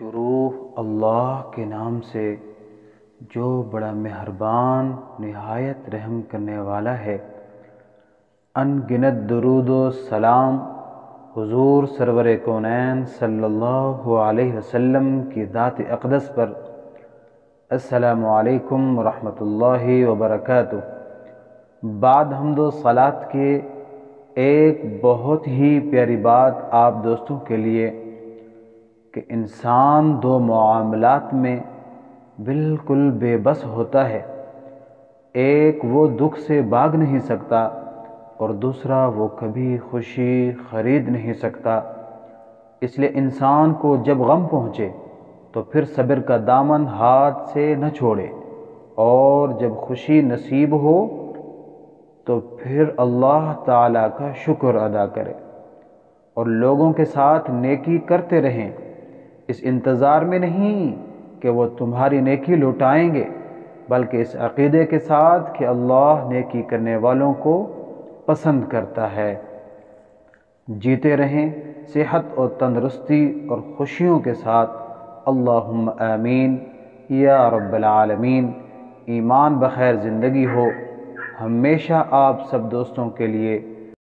شروع اللہ کے نام سے جو بڑا مہربان نہایت رحم کرنے والا ہے۔ ان گنت درود و سلام حضور سرور کونین صلی اللہ علیہ وسلم کی ذات اقدس پر۔ السلام علیکم ورحمۃ اللہ وبرکاتہ۔ بعد حمد و صلات کے ایک بہت ہی پیاری بات آپ دوستوں کے لیے کہ انسان دو معاملات میں بالکل بے بس ہوتا ہے۔ ایک وہ دکھ سے بھاگ نہیں سکتا اور دوسرا وہ کبھی خوشی خرید نہیں سکتا۔ اس لیے انسان کو جب غم پہنچے تو پھر صبر کا دامن ہاتھ سے نہ چھوڑے، اور جب خوشی نصیب ہو تو پھر اللہ تعالیٰ کا شکر ادا کرے اور لوگوں کے ساتھ نیکی کرتے رہیں، اس انتظار میں نہیں کہ وہ تمہاری نیکی لوٹائیں گے، بلکہ اس عقیدے کے ساتھ کہ اللہ نیکی کرنے والوں کو پسند کرتا ہے۔ جیتے رہیں صحت اور تندرستی اور خوشیوں کے ساتھ، اللہم آمین یا رب العالمین۔ ایمان بخیر زندگی ہو۔ ہمیشہ آپ سب دوستوں کے لیے